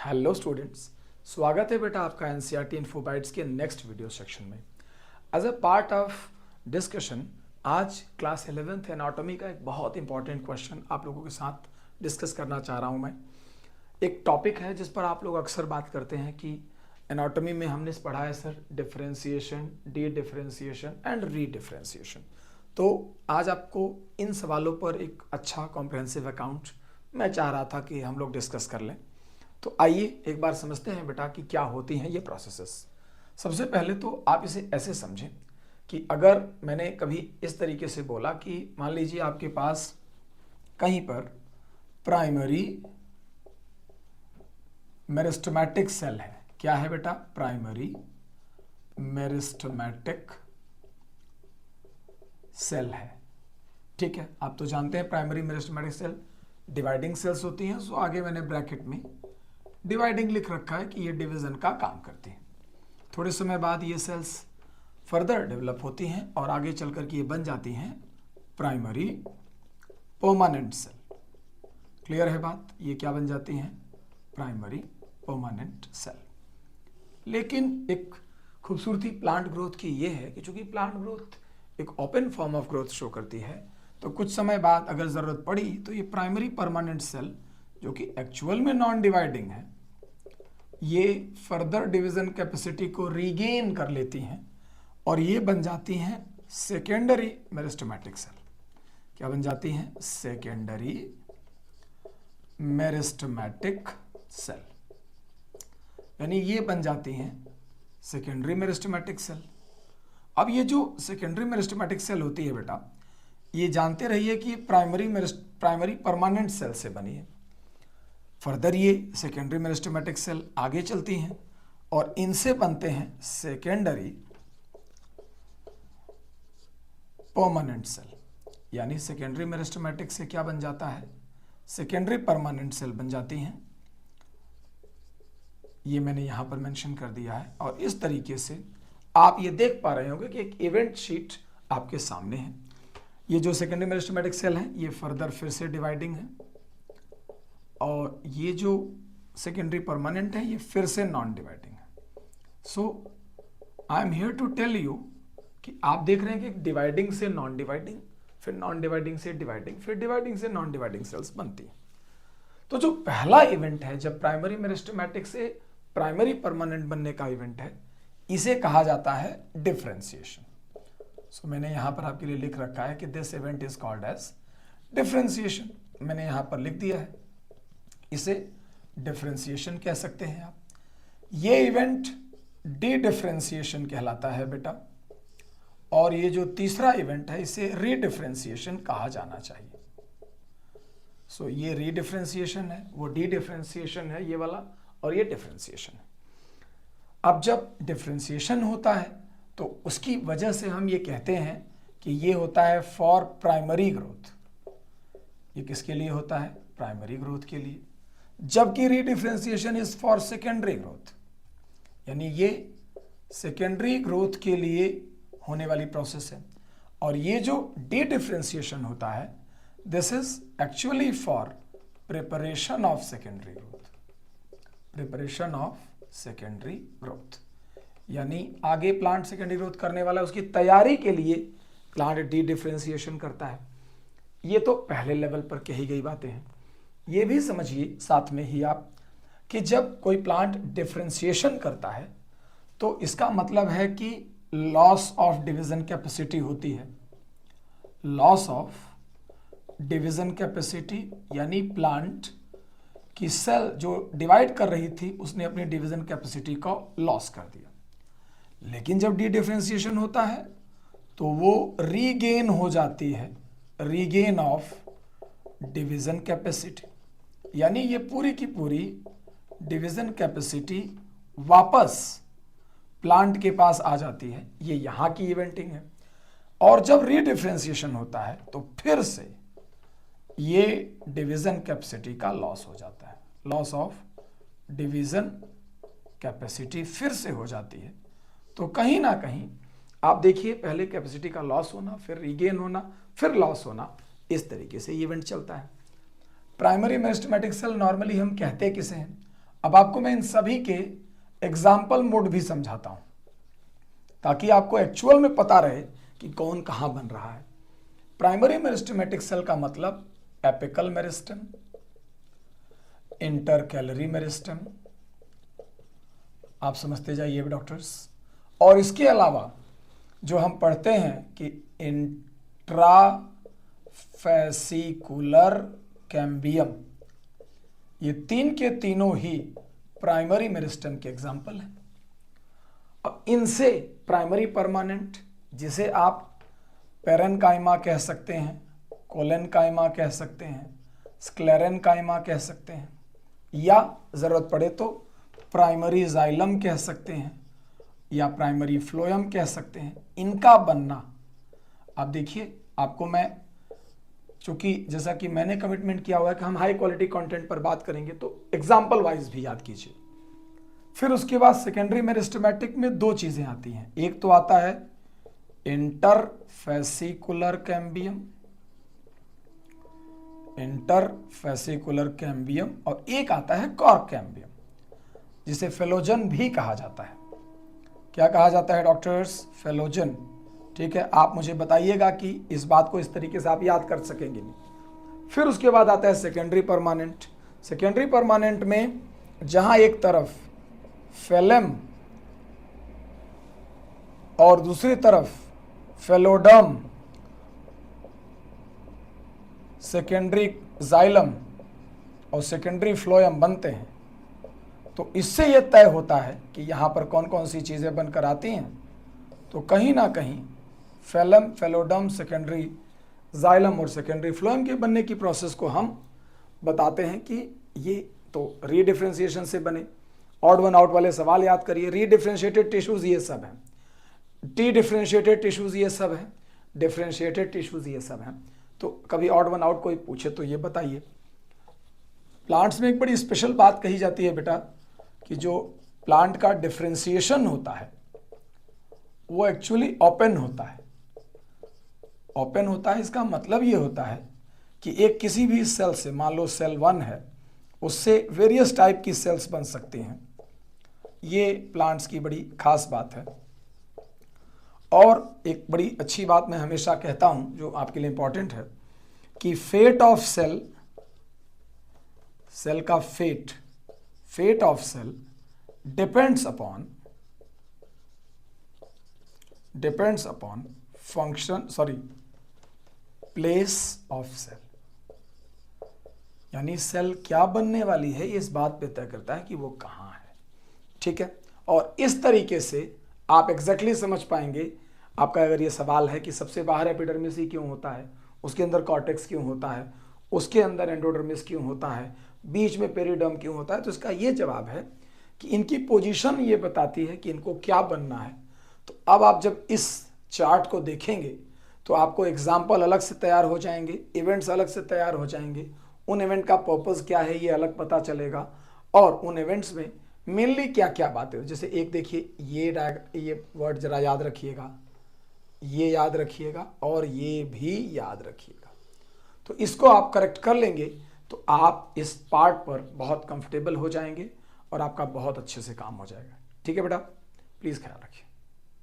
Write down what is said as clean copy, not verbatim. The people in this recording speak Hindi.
हेलो स्टूडेंट्स, स्वागत है बेटा आपका एनसीईआरटी इन्फोबाइट्स के नेक्स्ट वीडियो सेक्शन में। As a part of discussion आज क्लास 11th एनाटॉमी का एक बहुत इंपॉर्टेंट क्वेश्चन आप लोगों के साथ डिस्कस करना चाह रहा हूं मैं। एक टॉपिक है जिस पर आप लोग अक्सर बात करते हैं कि एनाटॉमी में हमने पढ़ा है sir differentiation, D differentiation and re differentiation. तो आज आपको इन सवालों पर एक अच्छा कॉम्प्रिहेंसिव अकाउंट मैं चाह रहा था कि हम लोग डिस्कस कर लें। तो आइए एक बार समझते हैं बेटा कि क्या होती हैं ये प्रोसेसेस। सबसे पहले तो आप इसे ऐसे समझें कि अगर मैंने कभी इस तरीके से बोला कि मान लीजिए आपके पास कहीं पर प्राइमरी मेरिस्टेमेटिक सेल है। क्या है बेटा? प्राइमरी मेरिस्टेमेटिक सेल है। ठीक है, आप तो जानते हैं primary meristematic cell dividing cells होती हैं। सो आगे मैंने ब्रैकेट में डिवाइडिंग लिख रखा है कि ये डिवीजन का काम करती हैं। थोड़े समय बाद ये सेल्स फर्दर डेवलप होती हैं और आगे चलकर के ये बन जाती हैं प्राइमरी परमानेंट सेल। क्लियर है बात? ये क्या बन जाती हैं? Primary permanent cell. लेकिन एक खूबसूरती प्लांट ग्रोथ की ये है कि चूंकि प्लांट ग्रोथ एक open form of growth show करती है, तो कुछ समय बाद अगर ज़रूरत पड़ी तो ये प्राइमरी परमानेंट सेल जो कि एक्चुअल में नॉन डिवाइडिंग है, ये फर्दर डिवीजन कैपेसिटी को रीगेन कर लेती हैं और ये बन जाती हैं सेकेंडरी मेरिस्टेमेटिक सेल। क्या बन जाती हैं? Secondary meristematic cell. यानी ये बन जाती हैं सेकेंडरी मेरिस्टेमेटिक सेल। अब ये जो सेकेंडरी मेरिस्टेमेटिक सेल होती है बेटा, ये जानते रहिए कि प्राइमरी परमानेंट सेल से बनी है। फर्दर ये सेकेंडरी मेरिस्टेमेटिक सेल आगे चलती हैं और इनसे बनते हैं सेकेंडरी परमानेंट सेल। यानी सेकेंडरी मेरिस्टेमेटिक से क्या बन जाता है? सेकेंडरी परमानेंट सेल बन जाती हैं। ये मैंने यहां पर मेंशन कर दिया है और इस तरीके से आप ये देख पा रहे होंगे कि एक इवेंट शीट आपके सामने है। ये जो सेकेंडरी मेरिस्टेमेटिक सेल है ये फर्दर फिर से डिवाइडिंग है और ये जो सेकेंडरी परमानेंट है ये फिर से नॉन डिवाइडिंग है। So I am here to tell you कि आप देख रहे हैं कि डिवाइडिंग से नॉन डिवाइडिंग, फिर नॉन डिवाइडिंग से डिवाइडिंग, फिर डिवाइडिंग से नॉन डिवाइडिंग सेल्स बनती हैं। तो जो पहला इवेंट है जब प्राइमरी मेरिस्टेमेटिक से प्राइमरी परमानेंट बनने का इवेंट है, इसे कहा जाता है डिफरेंशिएशन। सो मैंने यहां पर आपके लिए लिख रखा है कि this event is called as differentiation. मैंने यहां पर लिख दिया है, इसे डिफरेंशिएशन कह सकते हैं आप। ये इवेंट डी डिफरेंशिएशन कहलाता है बेटा, और ये जो तीसरा इवेंट है इसे रीडिफरेंशिएशन कहा जाना चाहिए। सो ये रीडिफरेंशिएशन है, वो डी डिफरेंशिएशन है ये वाला, और ये डिफरेंशिएशन है। अब जब डिफरेंशिएशन होता है तो उसकी वजह से हम ये कहते हैं कि ये होता है फॉर प्राइमरी ग्रोथ। ये किसके लिए होता है? प्राइमरी ग्रोथ के लिए। जबकि रीडिफरेंशिएशन इज फॉर सेकेंडरी ग्रोथ, यानी ये सेकेंडरी ग्रोथ के लिए होने वाली प्रोसेस है। और ये जो डी डिफरेंशिएशन होता है this is actually for preparation of secondary growth. Preparation of secondary growth यानी आगे प्लांट सेकेंडरी ग्रोथ करने वाला है, उसकी तैयारी के लिए प्लांट डी डिफरेंशिएशन करता है। ये तो पहले लेवल पर कही गई बातें हैं। ये भी समझिए साथ में ही आप कि जब कोई प्लांट डिफरेंशिएशन करता है तो इसका मतलब है कि लॉस ऑफ डिवीजन कैपेसिटी होती है। लॉस ऑफ डिवीजन कैपेसिटी यानी प्लांट की सेल जो डिवाइड कर रही थी उसने अपनी डिवीजन कैपेसिटी को लॉस कर दिया। लेकिन जब डी डिफरेंशिएशन होता है तो वो रीगेन हो जाती है, रीगेन ऑफ डिवीजन कैपेसिटी। यानी ये पूरी की पूरी डिवीजन कैपेसिटी वापस प्लांट के पास आ जाती है। ये यहां की इवेंटिंग है। और जब रीडिफरेंशिएशन होता है तो फिर से ये डिवीजन कैपेसिटी का लॉस हो जाता है। लॉस ऑफ डिवीजन कैपेसिटी फिर से हो जाती है। तो कहीं ना कहीं आप देखिए पहले कैपेसिटी का लॉस होना, फिर रीगेन होना, फिर लॉस होना, इस तरीके से इवेंट चलता है। प्राइमरी मेरिस्टेमेटिक सेल नॉर्मली हम कहते किसे हैं? अब आपको मैं इन सभी के एग्जाम्पल मोड भी समझाता हूं ताकि आपको एक्चुअल में पता रहे कि कौन कहां बन रहा है। प्राइमरी मेरिस्टेमेटिक सेल का मतलब एपिकल मेरिस्टेम, इंटरकैलरी मेरिस्टेम, आप समझते जाइए डॉक्टर्स। और इसके अलावा जो हम पढ़ते हैं कि इंट्राफेसिकुलर कैम्बियम, ये तीन के तीनों ही प्राइमरी मेरिस्टेम के एग्जाम्पल हैं। अब इनसे प्राइमरी परमानेंट, जिसे आप पेरेन्काइमा कह सकते हैं, कोलेनकाइमा कह सकते हैं, स्क्लेरेनकाइमा कह सकते हैं, या ज़रूरत पड़े तो प्राइमरी जाइलम कह सकते हैं या प्राइमरी फ्लोएम कह सकते हैं, इनका बनना। आप देखिए, आपको मैं, चूंकि जैसा कि मैंने कमिटमेंट किया हुआ है कि हम हाई क्वालिटी कंटेंट पर बात करेंगे, तो एग्जाम्पल वाइज भी याद कीजिए। फिर उसके बाद सेकेंडरी मेरिस्टेमेटिक में दो चीजें आती हैं। एक तो आता है इंटरफेसिकुलर कैम्बियम, इंटरफेसिकुलर कैम्बियम, और एक आता है कॉर्क कैम्बियम, जिसे फेलोजन भी कहा जाता है। क्या कहा जाता है डॉक्टर्स? फेलोजन। ठीक है, आप मुझे बताइएगा कि इस बात को इस तरीके से आप याद कर सकेंगे नहीं। फिर उसके बाद आता है सेकेंडरी परमानेंट। सेकेंडरी परमानेंट में जहां एक तरफ फेलम और दूसरी तरफ फेलोडम, सेकेंडरी जाइलम और सेकेंडरी फ्लोएम बनते हैं, तो इससे यह तय होता है कि यहाँ पर कौन कौन सी चीज़ें बनकर आती हैं। तो कहीं ना कहीं फेलम, फेलोडम, सेकेंडरी जाइलम और सेकेंडरी फ्लोएम के बनने की प्रोसेस को हम बताते हैं कि ये तो रीडिफ्रेंशिएशन से बने। ऑड वन आउट वाले सवाल याद करिए। रीडिफ्रेंशिएटेड टिश्यूज ये सब हैं, डी डिफ्रेंशिएटेड टिश्यूज ये सब हैं, डिफ्रेंशिएटेड टिश्यूज ये सब हैं। तो कभी ऑड वन आउट कोई पूछे तो ये बताइए। प्लांट्स में एक बड़ी स्पेशल बात कही जाती है बेटा, कि जो प्लांट का डिफ्रेंशिएशन होता है वो एक्चुअली ओपन होता है। ओपन होता है, इसका मतलब ये होता है कि एक किसी भी सेल से, मान लो सेल 1 है, उससे वेरियस टाइप की सेल्स बन सकती हैं। ये प्लांट्स की बड़ी खास बात है। और एक बड़ी अच्छी बात मैं हमेशा कहता हूं जो आपके लिए इंपॉर्टेंट है, कि फेट ऑफ सेल, सेल का fate of cell depends upon function, place of cell. यानी सेल क्या बनने वाली है ये इस बात पे तय करता है कि वो कहां है। ठीक है, और इस तरीके से आप एग्जैक्टली समझ पाएंगे। आपका अगर ये सवाल है कि सबसे बाहर एपिडर्मिस ही क्यों होता है, उसके अंदर कॉर्टेक्स क्यों होता है, उसके अंदर एंडोडर्मिस क्यों होता है, बीच में पेरिडर्म क्यों होता है, तो इसका ये जवाब है कि इनकी पोजीशन ये बताती है कि इनको क्या बनना है। तो अब आप जब इस चार्ट को देखेंगे तो आपको एग्जाम्पल अलग से तैयार हो जाएंगे, इवेंट्स अलग से तैयार हो जाएंगे, उन इवेंट का पर्पस क्या है ये अलग पता चलेगा, और उन इवेंट्स में मेनली क्या क्या बातें। जैसे एक देखिए, ये वर्ड जरा याद रखिएगा, ये याद रखिएगा और ये भी याद रखिएगा। तो इसको आप करेक्ट कर लेंगे तो आप इस पार्ट पर बहुत कंफर्टेबल हो जाएंगे और आपका बहुत अच्छे से काम हो जाएगा। ठीक है बेटा, प्लीज़ ख्याल रखिए।